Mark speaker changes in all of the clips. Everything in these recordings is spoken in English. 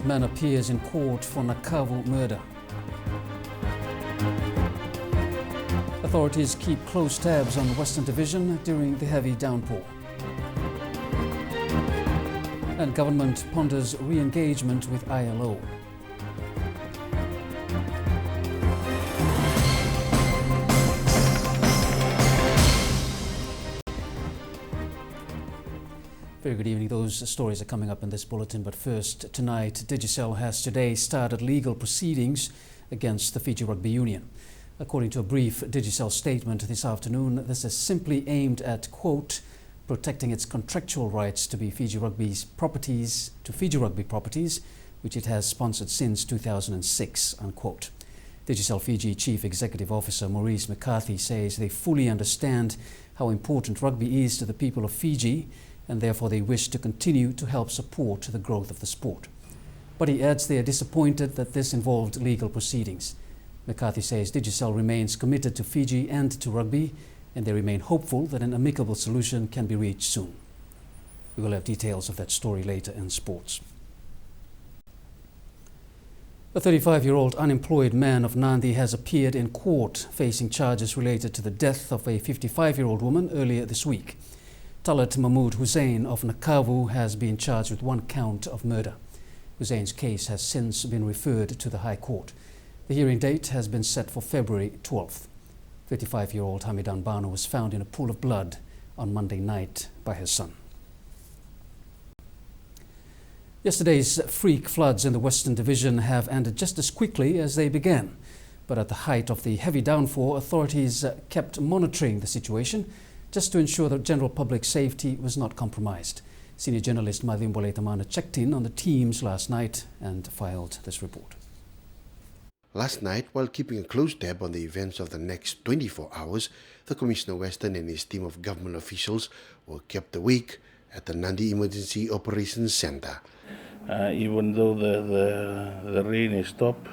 Speaker 1: man appears in court for Nakavu murder. Authorities keep close tabs on the Western Division during the heavy downpour. And government ponders re-engagement with ILO. Very good evening. Those stories are coming up in this bulletin, but first, tonight, Digicel has today started legal proceedings against the Fiji Rugby Union. According to a brief Digicel statement this afternoon, this is simply aimed at, quote, protecting its contractual rights to be Fiji Rugby properties, which it has sponsored since 2006, unquote. Digicel Fiji Chief Executive Officer Maurice McCarthy says they fully understand how important rugby is to the people of Fiji, and therefore they wish to continue to help support the growth of the sport. But he adds they are disappointed that this involved legal proceedings. McCarthy says Digicel remains committed to Fiji and to rugby, and they remain hopeful that an amicable solution can be reached soon. We will have details of that story later in sports. A 35-year-old unemployed man of Nandi has appeared in court facing charges related to the death of a 55-year-old woman earlier this week. Talat Mahmood Hussain of Nakavu has been charged with one count of murder. Hussein's case has since been referred to the High Court. The hearing date has been set for February 12th. 55-year-old Hamidan Banu was found in a pool of blood on Monday night by his son. Yesterday's freak floods in the Western Division have ended just as quickly as they began. But at the height of the heavy downpour, authorities kept monitoring the situation just to ensure that general public safety was not compromised. Senior journalist Bulletin checked in on the teams last night and filed this report.
Speaker 2: Last night, while keeping a close tab on the events of the next 24 hours, the Commissioner Western and his team of government officials were kept awake at the Nandi Emergency Operations Centre.
Speaker 3: Even though the rain is stopped,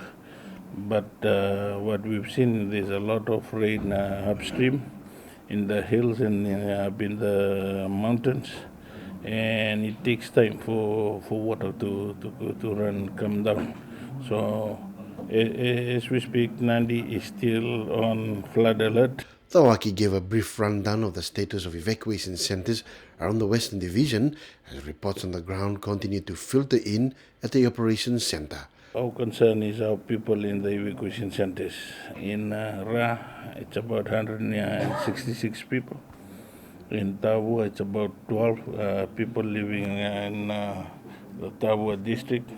Speaker 3: but what we've seen, there's a lot of rain upstream in the hills and up in the mountains, and it takes time for water to come down. So as we speak, Nandi is still on flood alert.
Speaker 2: The Waki gave a brief rundown of the status of evacuation centres around the Western Division as reports on the ground continue to filter in at the operations centre.
Speaker 3: Our concern is our people in the evacuation centres. In Ra, it's about 166 people. In Tavua, it's about 12 people living in the Tavua district.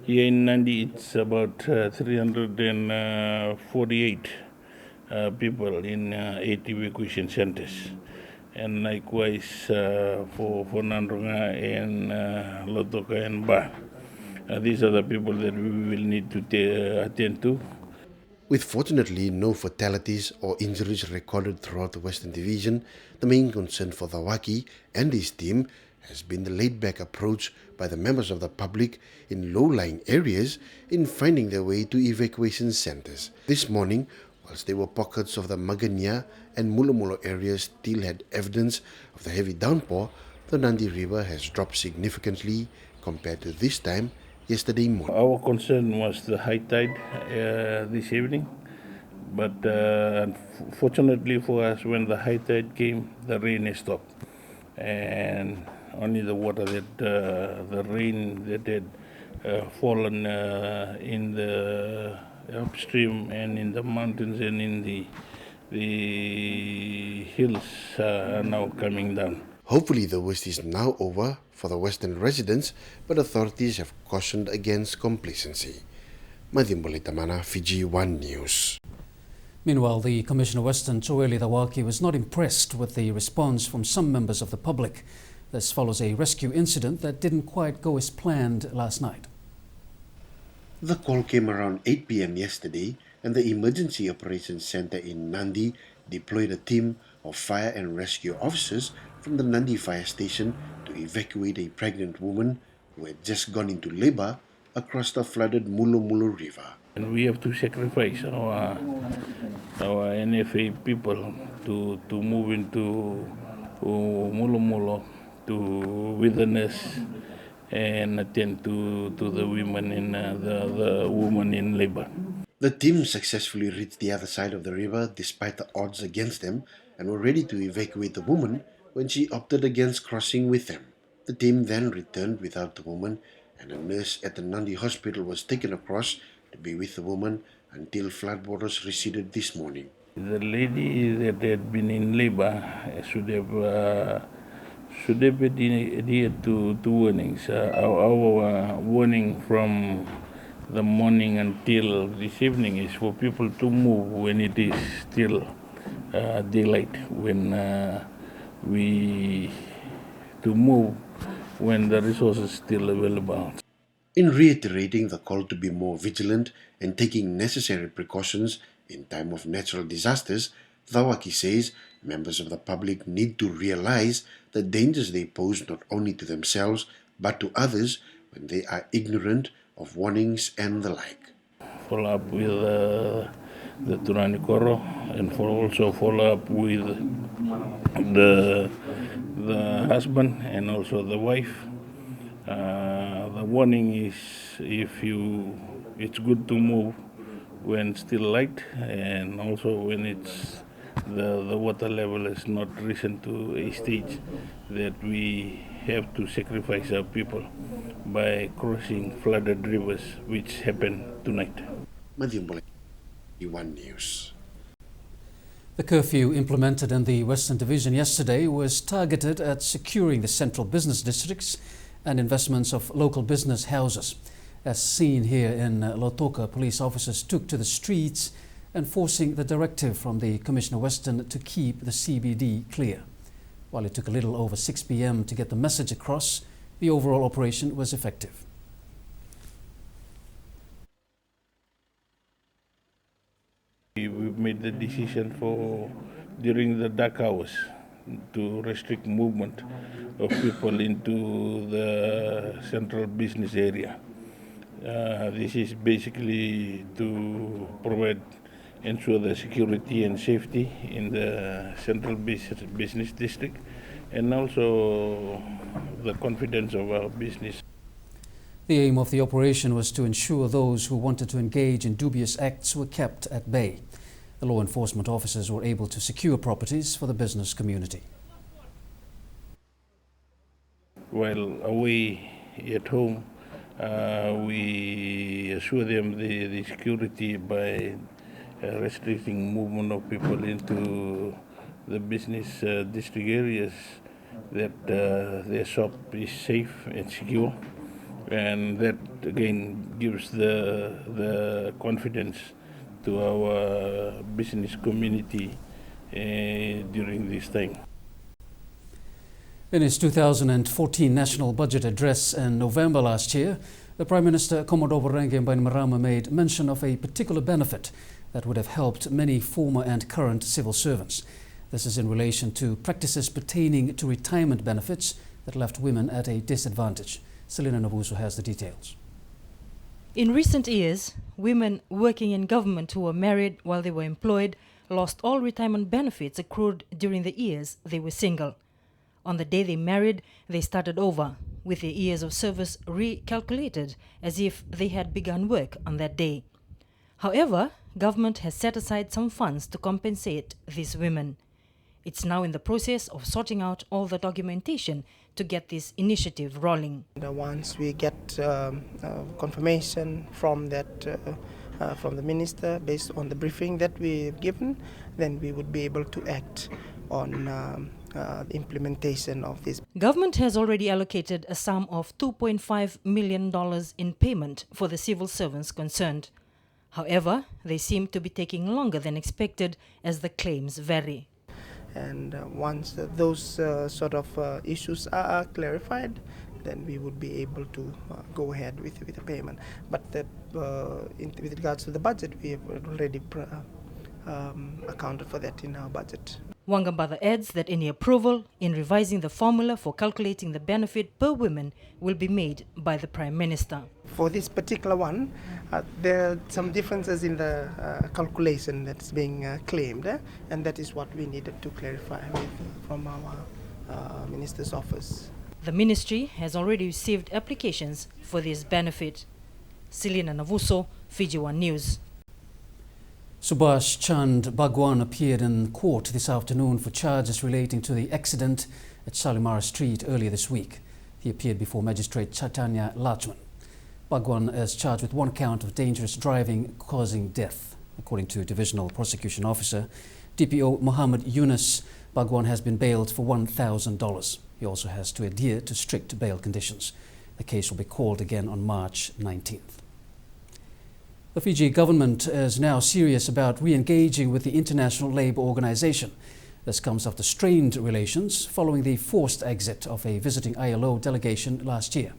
Speaker 3: Here in Nandi, it's about 348 people in 8 evacuation centres. And likewise for Nandrunga and Lotoka and Ba. These are the people that we will need to attend to.
Speaker 2: With fortunately no fatalities or injuries recorded throughout the Western Division, the main concern for the Waki and his team has been the laid-back approach by the members of the public in low-lying areas in finding their way to evacuation centres. This morning, whilst there were pockets of the Magania and Mulumulo areas still had evidence of the heavy downpour, the Nandi River has dropped significantly compared to this time yesterday morning.
Speaker 3: Our concern was the high tide this evening, but fortunately for us, when the high tide came, the rain stopped, and only the water that the rain that had fallen in the upstream and in the mountains and in the hills are now coming down.
Speaker 2: Hopefully the worst is now over for the Western residents, but authorities have cautioned against complacency. Bulletin, Fiji One News.
Speaker 1: Meanwhile, the Commissioner Western, Joeli Dawaki, was not impressed with the response from some members of the public. This follows a rescue incident that didn't quite go as planned last night.
Speaker 2: The call came around 8 p.m. yesterday, and the Emergency Operations Centre in Nandi deployed a team of fire and rescue officers from the Nandi Fire Station to evacuate a pregnant woman who had just gone into labour across the flooded Mulu River.
Speaker 3: And we have to sacrifice our NFA people to move into Mulu to wilderness and attend to the women in the woman in labor.
Speaker 2: The team successfully reached the other side of the river despite the odds against them and were ready to evacuate the woman when she opted against crossing with them. The team then returned without the woman, and a nurse at the Nandi hospital was taken across to be with the woman until floodwaters receded this morning.
Speaker 3: The lady that had been in labor should have adhered to warnings. Our warning from the morning until this evening is for people to move when it is still daylight, to move when the resource is still available.
Speaker 2: In reiterating the call to be more vigilant and taking necessary precautions in time of natural disasters, Thawaki says members of the public need to realize the dangers they pose not only to themselves but to others when they are ignorant of warnings and the like.
Speaker 3: Follow up with the Turani Koro and also follow up with the husband and also the wife. The warning is it's good to move when still light, and also when it's the water level is not risen to a stage that we have to sacrifice our people by crossing flooded rivers, which happened tonight.
Speaker 2: Bulletin, Fiji One News.
Speaker 1: The curfew implemented in the Western Division yesterday was targeted at securing the central business districts and investments of local business houses. As seen here in Lautoka, police officers took to the streets enforcing the directive from the Commissioner Western to keep the CBD clear. While it took a little over 6 p.m. to get the message across, the overall operation was effective.
Speaker 3: We've made the decision for during the dark hours to restrict movement of people into the central business area. This is basically to ensure the security and safety in the central business district, and also the confidence of our business.
Speaker 1: The aim of the operation was to ensure those who wanted to engage in dubious acts were kept at bay. The law enforcement officers were able to secure properties for the business community.
Speaker 3: While away at home, we assure them the security by restricting movement of people into the business district areas, that their shop is safe and secure, and that again gives the confidence to our business community during this time.
Speaker 1: In his 2014 National Budget Address in November last year, the Prime Minister Commodore Barenge Bainimarama made mention of a particular benefit that would have helped many former and current civil servants. This is in relation to practices pertaining to retirement benefits that left women at a disadvantage. Selina Nabuso has the details.
Speaker 4: In recent years, women working in government who were married while they were employed lost all retirement benefits accrued during the years they were single. On the day they married, they started over, with their years of service recalculated as if they had begun work on that day. However, government has set aside some funds to compensate these women. It's now in the process of sorting out all the documentation to get this initiative rolling.
Speaker 5: Once we get confirmation from from the minister based on the briefing that we've given, then we would be able to act on the implementation of this.
Speaker 4: Government has already allocated a sum of $2.5 million in payment for the civil servants concerned. However, they seem to be taking longer than expected as the claims vary.
Speaker 5: And once those sort of issues are clarified, then we would be able to go ahead with the payment. But with regards to the budget, we have already accounted for that in our budget.
Speaker 4: Wangambada adds that any approval in revising the formula for calculating the benefit per woman will be made by the Prime Minister.
Speaker 5: For this particular one, there are some differences in the calculation that's being claimed, and that is what we needed to clarify from our Minister's office.
Speaker 4: The ministry has already received applications for this benefit. Selina Navuso, Fiji One News.
Speaker 1: Subhash Chand Bhagwan appeared in court this afternoon for charges relating to the accident at Shalimar Street earlier this week. He appeared before Magistrate Chaitanya Lachman. Bhagwan is charged with one count of dangerous driving causing death. According to Divisional Prosecution Officer DPO Muhammad Yunus, Bhagwan has been bailed for $1,000. He also has to adhere to strict bail conditions. The case will be called again on March 19th. The Fiji government is now serious about re-engaging with the International Labour Organization. This comes after strained relations following the forced exit of a visiting ILO delegation last year.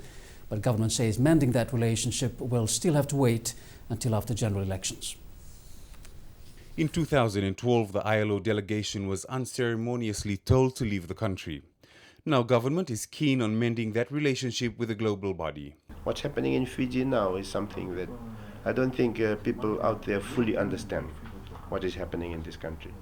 Speaker 1: But government says mending that relationship will still have to wait until after general elections.
Speaker 6: In 2012, the ILO delegation was unceremoniously told to leave the country. Now government is keen on mending that relationship with the global body.
Speaker 7: What's happening in Fiji now is something that I don't think people out there fully understand what is happening in this country.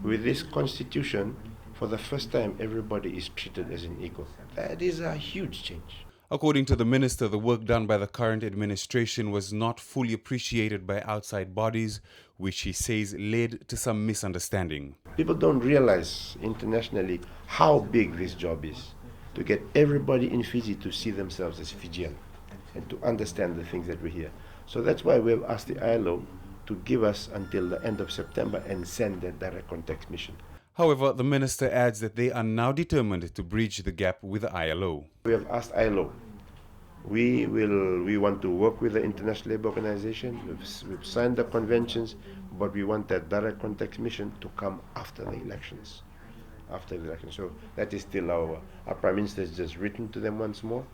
Speaker 7: With this constitution, for the first time, everybody is treated as an equal. That is a huge change.
Speaker 6: According to the minister, the work done by the current administration was not fully appreciated by outside bodies, which he says led to some misunderstanding.
Speaker 7: People don't realize internationally how big this job is, to get everybody in Fiji to see themselves as Fijian and to understand the things that we hear. So that's why we've asked the ILO to give us until the end of September and send a direct contact mission.
Speaker 6: However, the minister adds that they are now determined to bridge the gap with the ILO.
Speaker 7: We have asked ILO. We want to work with the International Labour Organization. We've signed the conventions, but we want that direct contact mission to come after the elections. So that is still our Prime Minister has just written to them once more.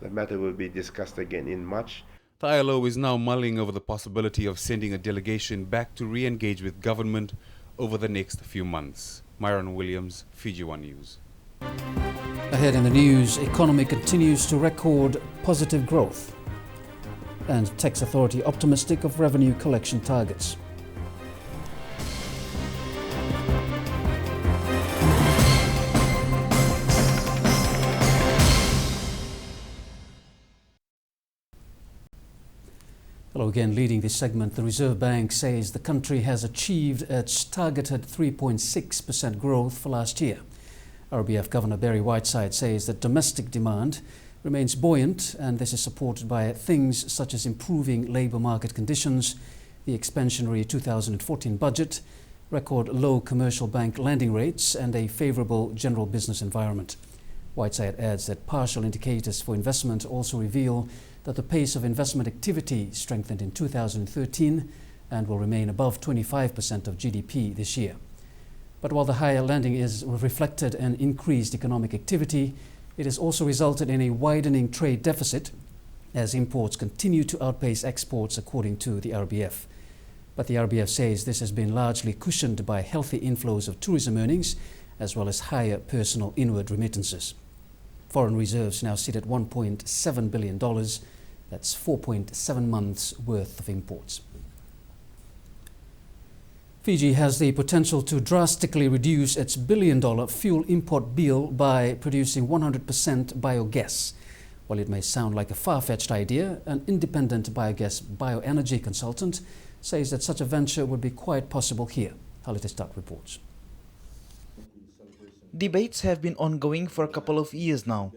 Speaker 7: The matter will be discussed again in March.
Speaker 6: The ILO is now mulling over the possibility of sending a delegation back to re-engage with government over the next few months. Myron Williams, Fiji One News.
Speaker 1: Ahead in the news, economy continues to record positive growth. And tax authority optimistic of revenue collection targets. Hello again. Leading this segment, the Reserve Bank says the country has achieved its targeted 3.6% growth for last year. RBF Governor Barry Whiteside says that domestic demand remains buoyant, and this is supported by things such as improving labour market conditions, the expansionary 2014 budget, record low commercial bank lending rates, and a favourable general business environment. Whiteside adds that partial indicators for investment also reveal that the pace of investment activity strengthened in 2013 and will remain above 25% of GDP this year. But while the higher lending is reflected in increased economic activity, it has also resulted in a widening trade deficit as imports continue to outpace exports, according to the RBF. But the RBF says this has been largely cushioned by healthy inflows of tourism earnings as well as higher personal inward remittances. Foreign reserves now sit at $1.7 billion. That's 4.7 months worth of imports. Fiji has the potential to drastically reduce its billion-dollar fuel import bill by producing 100% biogas. While it may sound like a far-fetched idea, an independent biogas bioenergy consultant says that such a venture would be quite possible here. Halita Stark reports.
Speaker 8: Debates have been ongoing for a couple of years now,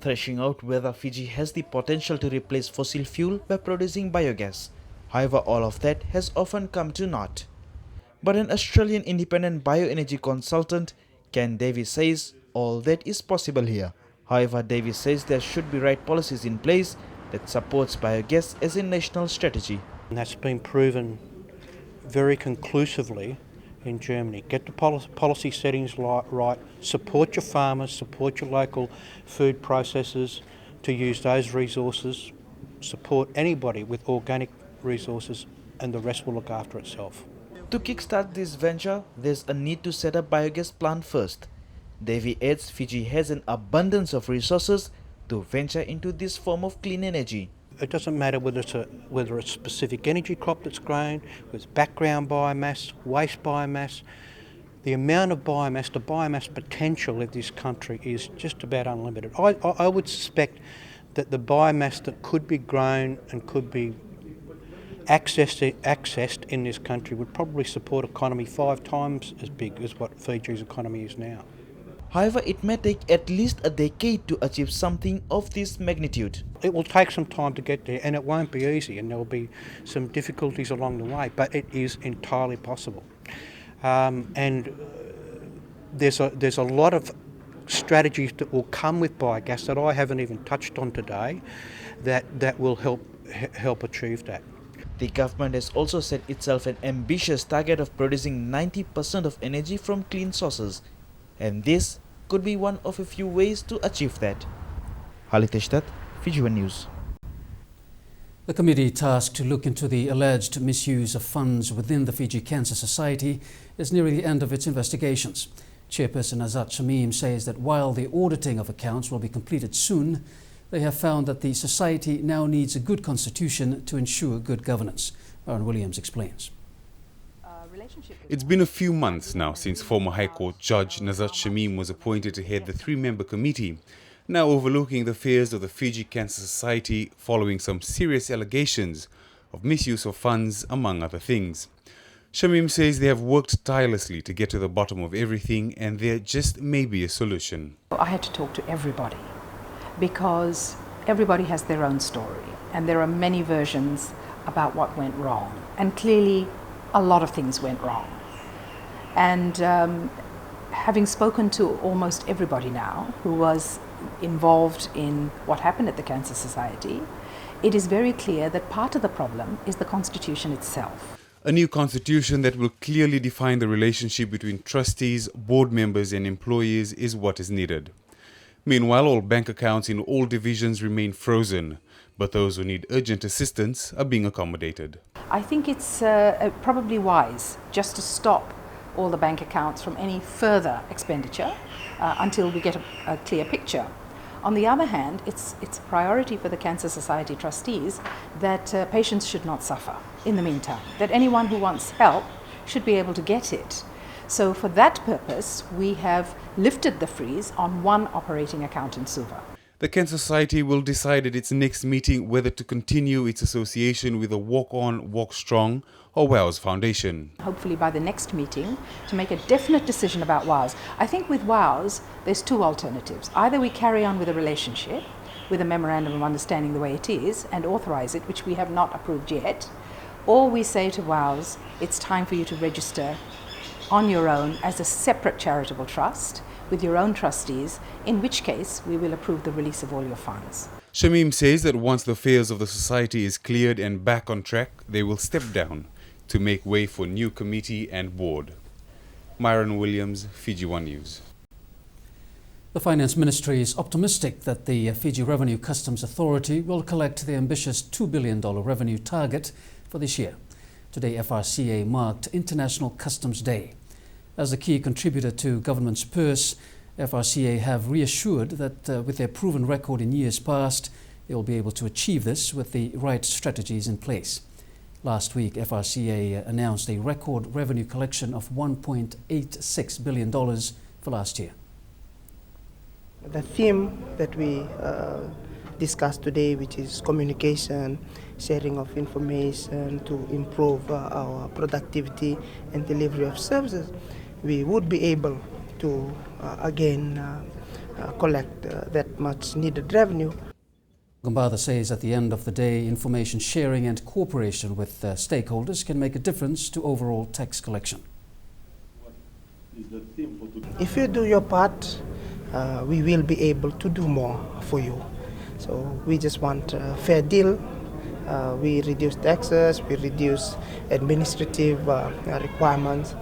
Speaker 8: thrashing out whether Fiji has the potential to replace fossil fuel by producing biogas. However, all of that has often come to naught. But an Australian independent bioenergy consultant, Ken Davis, says all that is possible here. However, Davis says there should be right policies in place that supports biogas as a national strategy.
Speaker 9: And that's been proven very conclusively in Germany. Get the policy settings right, support your farmers, support your local food processors to use those resources, support anybody with organic resources, and the rest will look after itself.
Speaker 8: To kickstart this venture, there's a need to set up a biogas plant first. Davy adds Fiji has an abundance of resources to venture into this form of clean energy.
Speaker 9: It doesn't matter whether it's a specific energy crop that's grown, with background biomass, waste biomass. the amount of biomass, the biomass potential of this country is just about unlimited. I would suspect that the biomass that could be grown and could be accessed in this country would probably support an economy 5 times as big as what Fiji's economy is now.
Speaker 8: However, it may take at least a decade to achieve something of this magnitude.
Speaker 9: It will take some time to get there, and it won't be easy, and there will be some difficulties along the way, but it is entirely possible. There's a lot of strategies that will come with biogas that I haven't even touched on today that will help achieve that.
Speaker 8: The government has also set itself an ambitious target of producing 90% of energy from clean sources, and this could be one of a few ways to achieve that. Haliteshtat, Fiji One News.
Speaker 1: The committee tasked to look into the alleged misuse of funds within the Fiji Cancer Society is nearing the end of its investigations. Chairperson Azat Shamim says that while the auditing of accounts will be completed soon, they have found that the society now needs a good constitution to ensure good governance. Aaron Williams explains.
Speaker 6: It's been a few months now since former High Court Judge Nazat Shamim was appointed to head the 3-member committee, now overlooking the affairs of the Fiji Cancer Society following some serious allegations of misuse of funds, among other things. Shamim says they have worked tirelessly to get to the bottom of everything, and there just may be a solution.
Speaker 10: I had to talk to everybody because everybody has their own story and there are many versions about what went wrong, and clearly a lot of things went wrong. And having spoken to almost everybody now who was involved in what happened at the Cancer Society, it is very clear that part of the problem is the constitution itself.
Speaker 6: A new constitution that will clearly define the relationship between trustees, board members and employees is what is needed. Meanwhile, all bank accounts in all divisions remain frozen, but those who need urgent assistance are being accommodated.
Speaker 10: I think it's probably wise just to stop all the bank accounts from any further expenditure until we get a clear picture. On the other hand, it's a priority for the Cancer Society trustees that patients should not suffer in the meantime, that anyone who wants help should be able to get it. So for that purpose, we have lifted the freeze on one operating account in Suva.
Speaker 6: The Cancer Society will decide at its next meeting whether to continue its association with the Walk On, Walk Strong or WOWS Foundation.
Speaker 10: Hopefully by the next meeting to make a definite decision about WOWS. I think with WOWS there's 2 alternatives. Either we carry on with a relationship with a memorandum of understanding the way it is and authorize it, which we have not approved yet, or we say to WOWS it's time for you to register on your own as a separate charitable trust with your own trustees, in which case we will approve the release of all your funds.
Speaker 6: Shamim says that once the affairs of the society is cleared and back on track, they will step down to make way for new committee and board. Myron Williams, Fiji One News.
Speaker 1: The Finance Ministry is optimistic that the Fiji Revenue Customs Authority will collect the ambitious $2 billion revenue target for this year. Today, FRCA marked International Customs Day. As a key contributor to government's purse, FRCA have reassured that with their proven record in years past, they will be able to achieve this with the right strategies in place. Last week, FRCA announced a record revenue collection of $1.86 billion for last year.
Speaker 5: The theme that we discussed today, which is communication, sharing of information to improve our productivity and delivery of services, we would be able to again collect that much needed revenue.
Speaker 1: Gambada says at the end of the day, information sharing and cooperation with stakeholders can make a difference to overall tax collection.
Speaker 5: If you do your part, we will be able to do more for you. So we just want a fair deal. We reduce taxes, we reduce administrative requirements,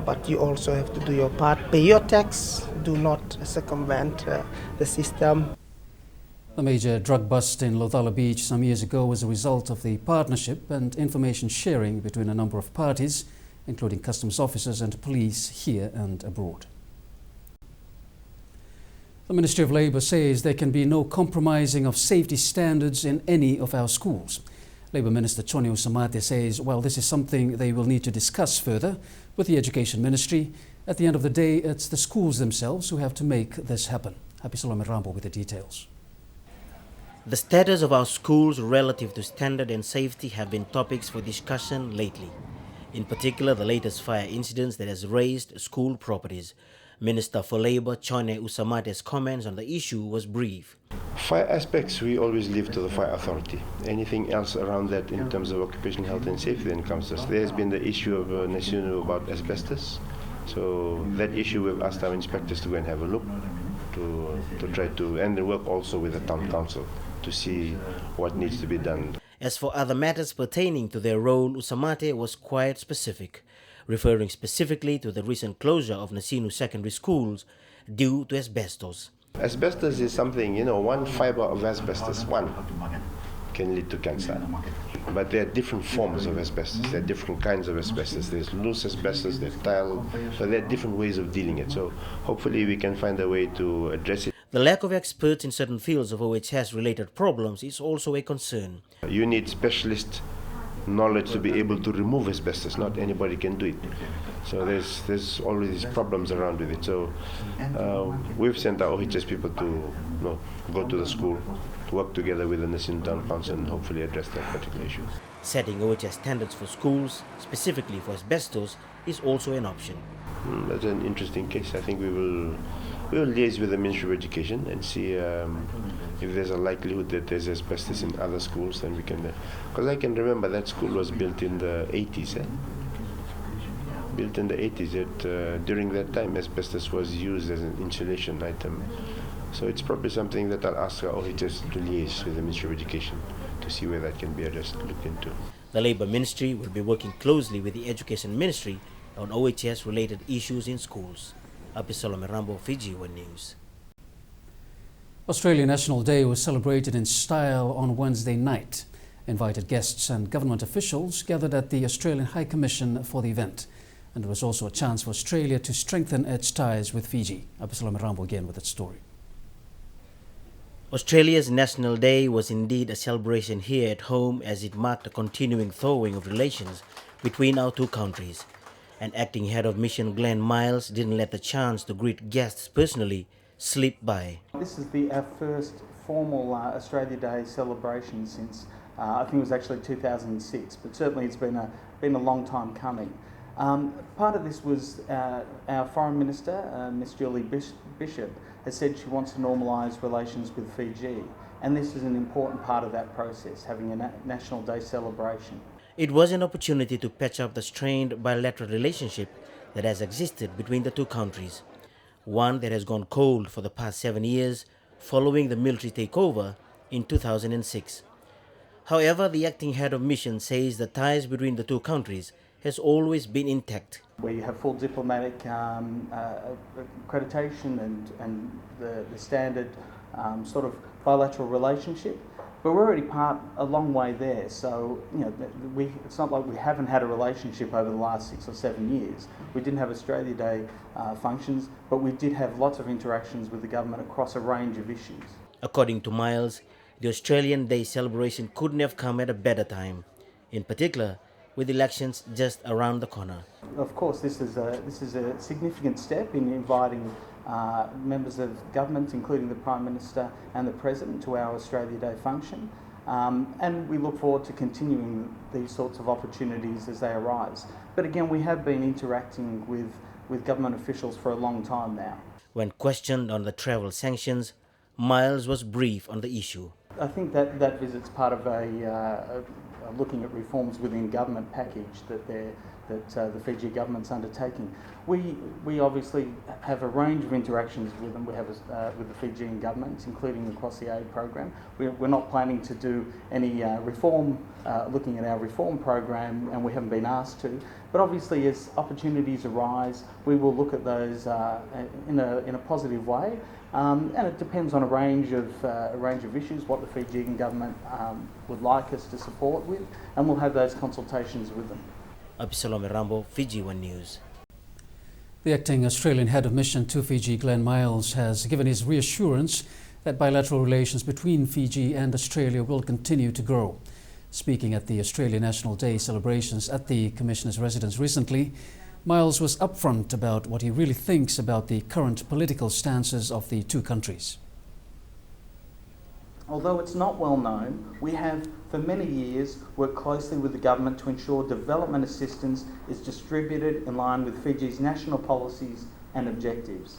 Speaker 5: but you also have to do your part. Pay your tax, do not circumvent the system.
Speaker 1: The major drug bust in Lothala Beach some years ago was a result of the partnership and information sharing between a number of parties, including customs officers and police here and abroad. The Ministry of Labour says there can be no compromising of safety standards in any of our schools. Labour Minister Chonio Samate says, well, this is something they will need to discuss further with the Education Ministry At the end of the day, it's the schools themselves who have to make this happen. Happy Salome Rambo with the details.
Speaker 11: The status of our schools relative to standard and safety have been topics for discussion lately. In particular, the latest fire incidents that has raised school properties. Minister for Labour, Chone Usamate's comments on the issue was brief.
Speaker 7: Fire aspects we always leave to the fire authority. Anything else around that in terms of occupational health and safety then comes to us. There's been the issue of Nasinu about asbestos. So that issue we've asked our inspectors to go and have a look to try to, and work also with the town council to see what needs to be done.
Speaker 11: As for other matters pertaining to their role, Usamate was quite specific, referring specifically to the recent closure of Nasinu secondary schools due to asbestos.
Speaker 7: Asbestos is something, one fiber of asbestos, one, can lead to cancer. But there are different forms of asbestos, there are different kinds of asbestos. There's loose asbestos, there's tile, so there are different ways of dealing it. So hopefully we can find a way to address it.
Speaker 11: The lack of experts in certain fields of OHS-related problems is also a concern.
Speaker 7: You need specialist knowledge to be able to remove asbestos. Not anybody can do it. So there's always these problems around with it. So we've sent our OHS people to go to the school, to work together with the Nasinu Town Council and hopefully address that particular issue.
Speaker 11: Setting OHS standards for schools, specifically for asbestos, is also an option.
Speaker 7: That's an interesting case. I think we will liaise with the Ministry of Education and see if there's a likelihood that there's asbestos in other schools, then we can, because I can remember that school was built in the 80s. Built in the 80s. During that time, asbestos was used as an insulation item. So it's probably something that I'll ask our OHS to liaise with the Ministry of Education to see where that can be addressed, looked into.
Speaker 11: The Labour Ministry will be working closely with the Education Ministry on OHS-related issues in schools. Happy Salome Rambo, Fiji One News.
Speaker 1: Australian National Day was celebrated in style on Wednesday night. Invited guests and government officials gathered at the Australian High Commission for the event. And there was also a chance for Australia to strengthen its ties with Fiji. Happy Salome Rambo again with its story.
Speaker 11: Australia's National Day was indeed a celebration here at home as it marked a continuing thawing of relations between our two countries. And acting head of mission Glenn Miles didn't let the chance to greet guests personally slip by.
Speaker 12: This is our first formal Australia Day celebration since I think it was actually 2006, but certainly it's been a long time coming. Part of this was our Foreign Minister, Miss Julie Bishop, has said she wants to normalise relations with Fiji, and this is an important part of that process, having a National Day celebration.
Speaker 11: It was an opportunity to patch up the strained bilateral relationship that has existed between the two countries, one that has gone cold for the past 7 years following the military takeover in 2006. However, the acting head of mission says the ties between the two countries has always been intact.
Speaker 12: Where you have full diplomatic accreditation and the standard sort of bilateral relationship, but we're already a long way there. So it's not like we haven't had a relationship over the last 6 or 7 years. We didn't have Australia Day functions, but we did have lots of interactions with the government across a range of issues.
Speaker 11: According to Miles, the Australian Day celebration couldn't have come at a better time, in particular with elections just around the corner.
Speaker 12: Of course, this is a significant step in inviting members of government, including the Prime Minister and the President, to our Australia Day function. And we look forward to continuing these sorts of opportunities as they arise. But again, we have been interacting with government officials for a long time now.
Speaker 11: When questioned on the travel sanctions, Miles was brief on the issue.
Speaker 12: I think that visit's part of looking at reforms within government package that the Fiji government's undertaking. We obviously have a range of interactions with them. We have with the Fijian government, including across the aid program. We're not planning to do any reform, looking at our reform program, and we haven't been asked to. But obviously, as opportunities arise, we will look at those in a positive way. And it depends on a range of issues, what the Fijian government would like us to support with, and we'll have those consultations with them.
Speaker 11: Abisalome Rambo, Fiji One News.
Speaker 1: The acting Australian head of mission to Fiji, Glenn Miles, has given his reassurance that bilateral relations between Fiji and Australia will continue to grow. Speaking at the Australian National Day celebrations at the Commissioner's residence recently, Miles was upfront about what he really thinks about the current political stances of the two countries.
Speaker 12: Although it's not well known, we have for many years worked closely with the government to ensure development assistance is distributed in line with Fiji's national policies and objectives.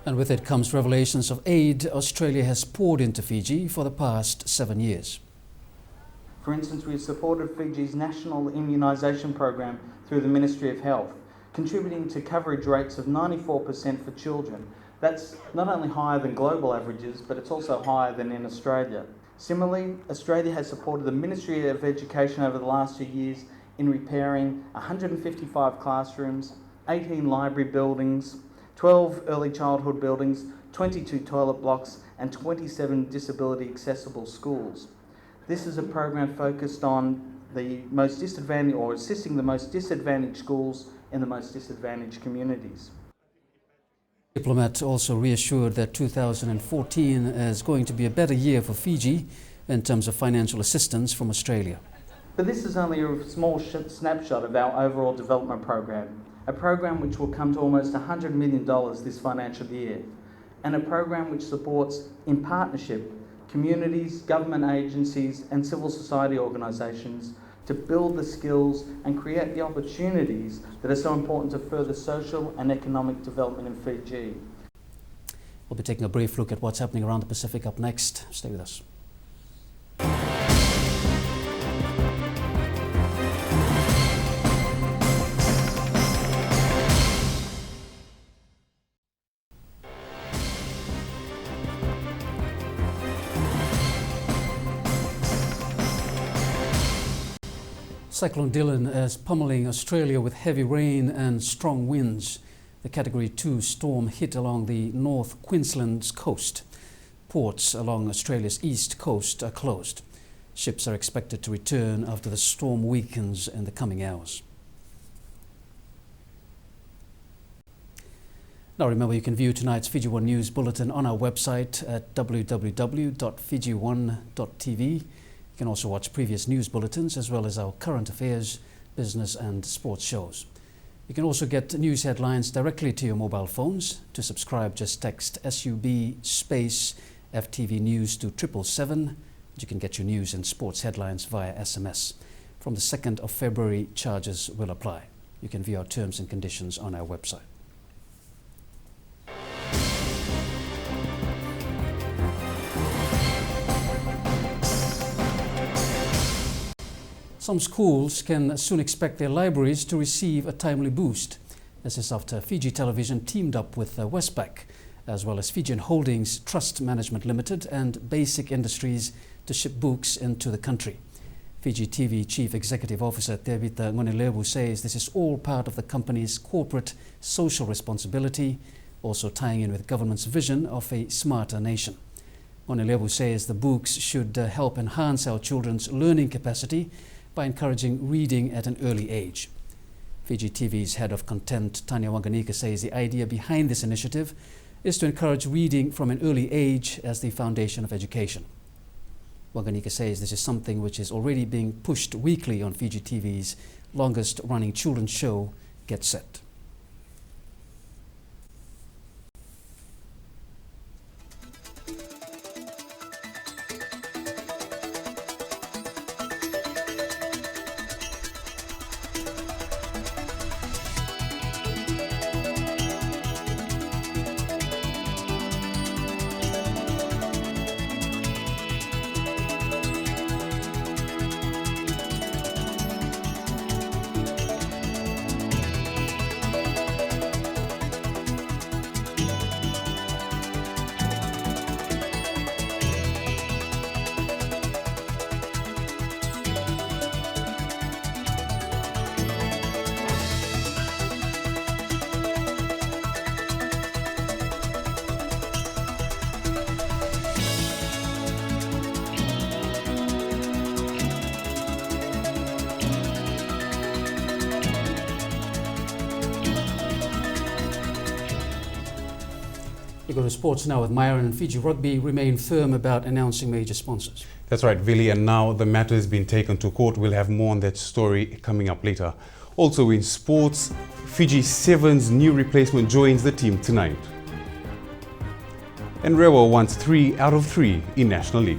Speaker 1: And with it comes revelations of aid Australia has poured into Fiji for the past 7 years.
Speaker 12: For instance, we have supported Fiji's national immunisation program through the Ministry of Health, contributing to coverage rates of 94% for children. That's not only higher than global averages, but it's also higher than in Australia. Similarly, Australia has supported the Ministry of Education over the last 2 years in repairing 155 classrooms, 18 library buildings, 12 early childhood buildings, 22 toilet blocks, and 27 disability accessible schools. This is a program focused on the most disadvantaged, or assisting the most disadvantaged schools in the most disadvantaged communities.
Speaker 1: The diplomat also reassured that 2014 is going to be a better year for Fiji in terms of financial assistance from Australia.
Speaker 12: But this is only a small snapshot of our overall development program, a program which will come to almost $100 million this financial year, and a program which supports, in partnership, communities, government agencies and civil society organisations to build the skills and create the opportunities that are so important to further social and economic development in Fiji.
Speaker 1: We'll be taking a brief look at what's happening around the Pacific up next. Stay with us. Cyclone Dylan is pummeling Australia with heavy rain and strong winds. The Category 2 storm hit along the North Queensland's coast. Ports along Australia's east coast are closed. Ships are expected to return after the storm weakens in the coming hours. Now remember, you can view tonight's Fiji One News Bulletin on our website at www.fijione.tv. You can also watch previous news bulletins as well as our current affairs, business and sports shows. You can also get news headlines directly to your mobile phones. To subscribe, just text SUB space FTV News to 777. You can get your news and sports headlines via SMS. From the 2nd of February, charges will apply. You can view our terms and conditions on our website. Some schools can soon expect their libraries to receive a timely boost. This is after Fiji Television teamed up with Westpac, as well as Fijian Holdings Trust Management Limited and Basic Industries to ship books into the country. Fiji TV Chief Executive Officer Tevita Ngonilebu says this is all part of the company's corporate social responsibility, also tying in with government's vision of a smarter nation. Ngonilebu says the books should help enhance our children's learning capacity by encouraging reading at an early age. Fiji TV's head of content, Tanya Wanganika, says the idea behind this initiative is to encourage reading from an early age as the foundation of education. Wanganika says this is something which is already being pushed weekly on Fiji TV's longest-running children's show, Get Set. We go to sports now with Myron, and Fiji Rugby remain firm about announcing major sponsors.
Speaker 6: That's right, Vili, and now the matter has been taken to court. We'll have more on that story coming up later. Also in sports, Fiji Sevens new replacement joins the team tonight. And Rewa wants 3 out of 3 in National League.